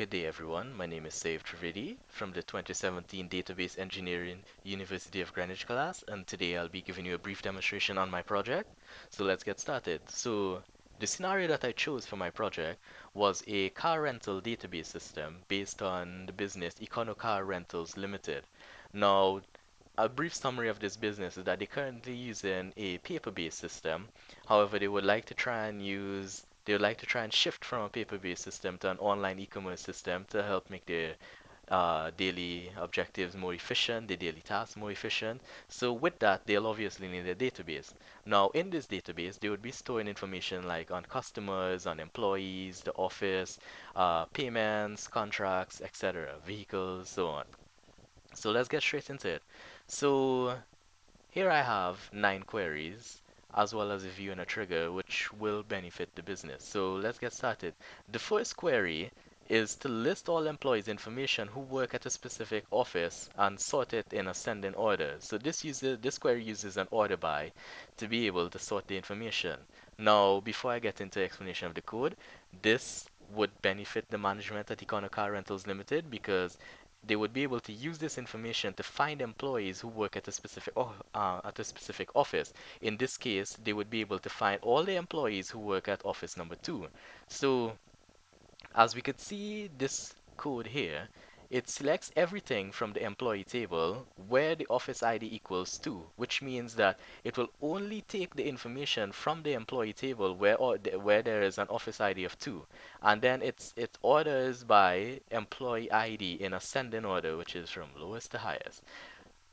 Good day, everyone. My name is Save Trivedi from the 2017 Database Engineering University of Greenwich class, and today I'll be giving you a brief demonstration on my project. So let's get started. So the scenario that I chose for my project was a car rental database system based on the business Econo Car Rentals Limited. Now, a brief summary of this business is that they're currently using a paper-based system. However, they would like to try and shift from a paper-based system to an online e-commerce system to help make their daily objectives more efficient, their daily tasks more efficient. So with that, they'll obviously need a database. Now, in this database, they would be storing information like on customers, on employees, the office, payments, contracts, etc., vehicles, so on. So let's get straight into it. So here I have 9 queries as well as a view and a trigger which will benefit the business. So let's get started. The first query is to list all employees' information who work at a specific office and sort it in ascending order. So this query uses an order by to be able to sort the information. Now, before I get into explanation of the code, this would benefit the management at Econo Car Rentals Limited because they would be able to use this information to find employees who work at a specific office. In this case, they would be able to find all the employees who work at office number 2. So as we could see this code here, it selects everything from the employee table where the office ID equals 2, which means that it will only take the information from the employee table where there is an office ID of 2, and then it orders by employee ID in ascending order, which is from lowest to highest.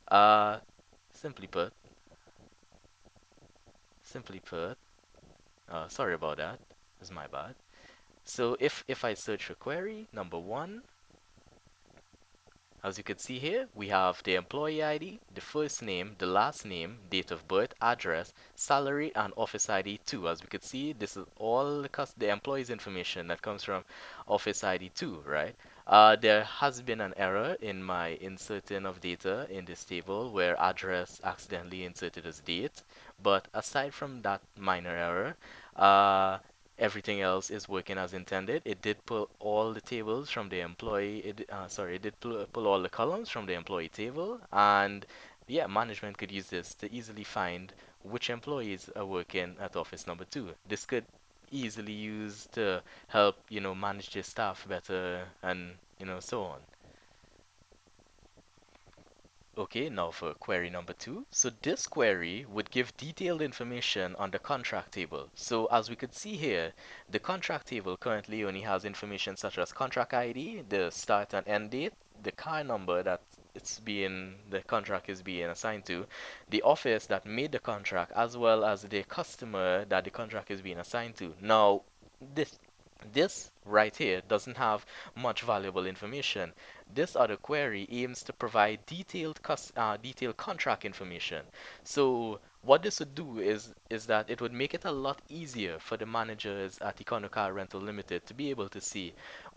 Uh, simply put, simply put, sorry about that. It's my bad. So if I search for query number 1, as you can see here, we have the employee ID, the first name, the last name, date of birth, address, salary, and office ID 2. As we could see, this is all the employee's information that comes from office ID 2, right? There has been an error in my inserting of data in this table where address accidentally inserted as date. But aside from that minor error, uh, everything else is working as intended. It did pull all the tables from the employee. It did pull all the columns from the employee table, and yeah, management could use this to easily find which employees are working at office number 2. This could easily use to help, manage their staff better and, so on. Okay, now for query number 2. So this query would give detailed information on the contract table. So as we could see here, the contract table currently only has information such as contract ID, the start and end date, the car number that the contract is being assigned to, the office that made the contract, as well as the customer that the contract is being assigned to. Now, this this right here doesn't have much valuable information. This other query aims to provide detailed contract information. So what this would do is that it would make it a lot easier for the managers at Econocar Rental Limited to be able to see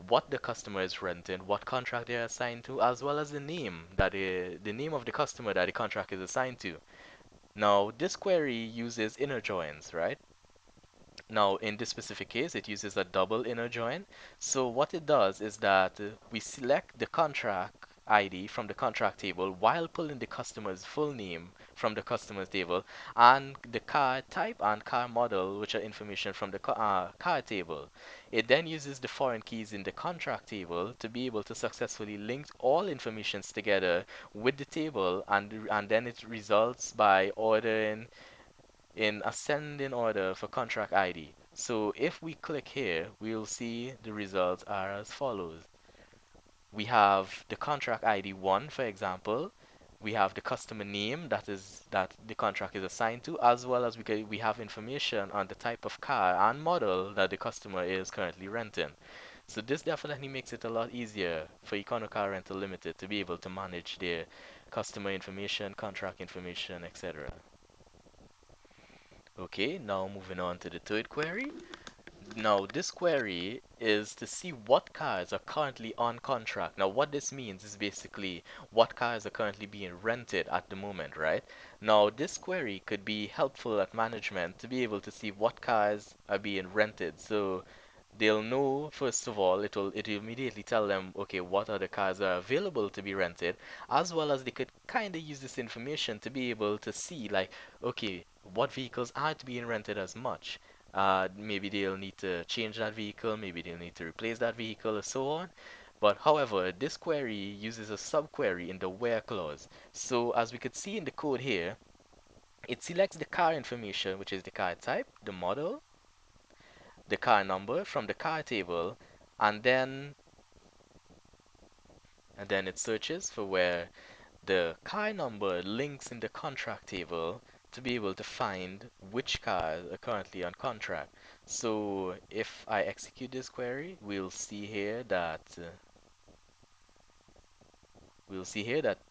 what the customer is renting, what contract they are assigned to, as well as the name of the customer that the contract is assigned to. Now, this query uses inner joins, right? Now, in this specific case, it uses a double inner join. So what it does is that we select the contract ID from the contract table while pulling the customer's full name from the customer's table and the car type and car model, which are information from the car table. It then uses the foreign keys in the contract table to be able to successfully link all informations together with the table, and then it results by ordering in ascending order for contract ID. So if we click here, we'll see the results are as follows. We have the contract ID 1, for example. We have the customer name that the contract is assigned to, as well as we have information on the type of car and model that the customer is currently renting. So this definitely makes it a lot easier for Econocar Rental Limited to be able to manage their customer information, contract information, etc. Okay, now moving on to the third query. Now, this query is to see what cars are currently on contract. Now, what this means is basically what cars are currently being rented at the moment, right? Now, this query could be helpful at management to be able to see what cars are being rented. So, they'll know, first of all, it'll immediately tell them, okay, what are the cars that are available to be rented, as well as they could kind of use this information to be able to see, like, okay, what vehicles aren't being rented as much. Maybe they'll need to change that vehicle, maybe they'll need to replace that vehicle, or so on. But however, this query uses a subquery in the where clause. So as we could see in the code here, it selects the car information, which is the car type, the model, the car number from the car table, and then it searches for where the car number links in the contract table to be able to find which cars are currently on contract. So if I execute this query, we'll see here that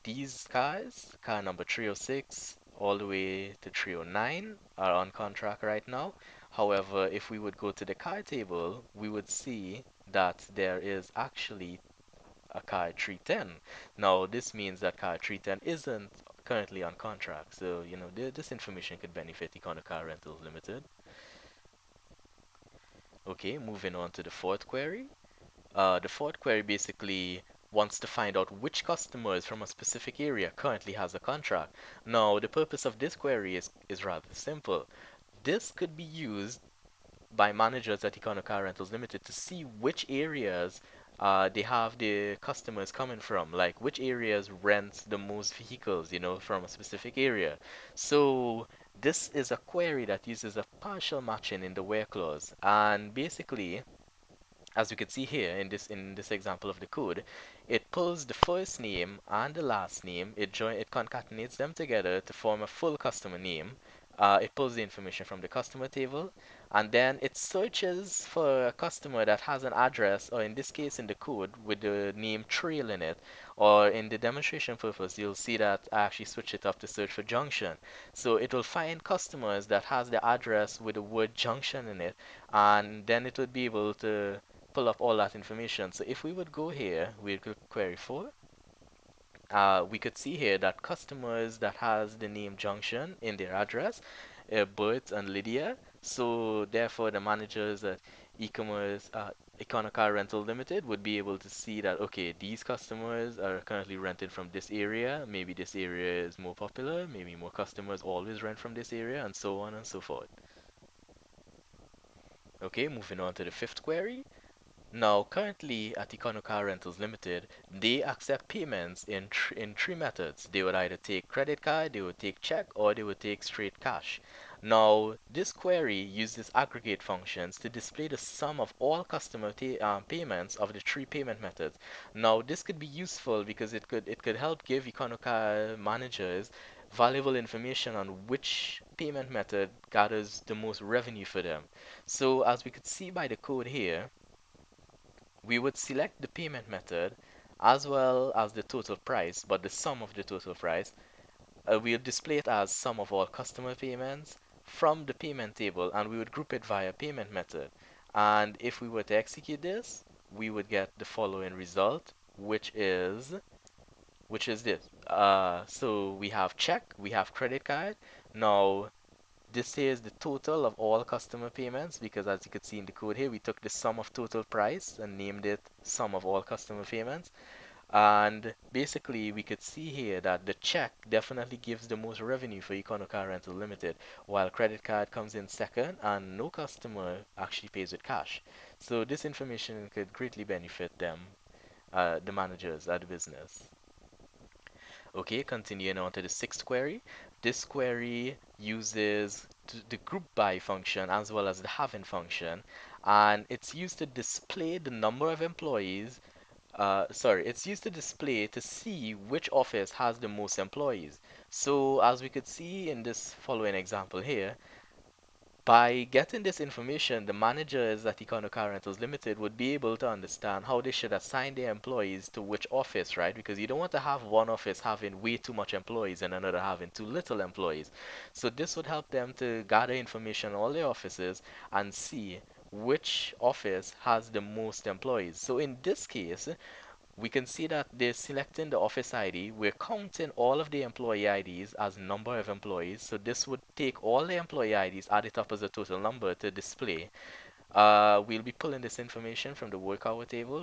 these cars, car number 306 all the way to 309, are on contract right now. However, if we would go to the car table, we would see that there is actually a car 310. Now, this means that car 310 isn't currently on contract. So, this information could benefit Econo Car Rentals Limited. Okay, moving on to the fourth query. The fourth query basically wants to find out which customers from a specific area currently has a contract. Now, the purpose of this query is rather simple. This could be used by managers at Econo Car Rentals Limited to see which areas they have the customers coming from, like which areas rent the most vehicles, from a specific area. So this is a query that uses a partial matching in the where clause, and basically, as you can see here in this example of the code, it pulls the first name and the last name. It concatenates them together to form a full customer name. It pulls the information from the customer table, and then it searches for a customer that has an address, or in this case in the code with the name trail in it, or in the demonstration purpose, you'll see that I actually switch it up to search for junction. So it will find customers that has the address with the word junction in it, and then it would be able to pull up all that information. So if we would go here, we could query for, we could see here that customers that has the name Junction in their address, Bert and Lydia. So therefore, the managers at e-commerce, Econocar Rental Limited would be able to see that, okay, these customers are currently rented from this area. Maybe this area is more popular. Maybe more customers always rent from this area, and so on and so forth. Okay, moving on to the fifth query. Now, currently at Econocar Rentals Limited, they accept payments in three methods. They would either take credit card, they would take check, or they would take straight cash. Now, this query uses aggregate functions to display the sum of all customer payments of the three payment methods. Now, this could be useful because it could help give Econocar managers valuable information on which payment method gathers the most revenue for them. So, as we could see by the code here, we would select the payment method as well as the total price, but the sum of the total price. We'll display it as sum of all customer payments from the payment table, and we would group it via payment method. And if we were to execute this, we would get the following result, which is this. So we have check, we have credit card. Now this is the total of all customer payments, because as you could see in the code here, we took the sum of total price and named it sum of all customer payments. And basically, we could see here that the check definitely gives the most revenue for Econocar Rental Limited, while credit card comes in second, and no customer actually pays with cash. So this information could greatly benefit them, the managers at the business. Okay, continuing on to the sixth query. This query uses the group by function as well as the having function, and it's used to display the number of employees. It's used to display to see which office has the most employees. So as we could see in this following example here, by getting this information, the managers at Econocar Rentals Limited would be able to understand how they should assign their employees to which office, right? Because you don't want to have one office having way too much employees and another having too little employees. So this would help them to gather information on all their offices and see which office has the most employees. So in this case, we can see that they're selecting the office ID. We're counting all of the employee IDs as number of employees. So this would take all the employee IDs, add it up as a total number to display. We'll be pulling this information from the work hour table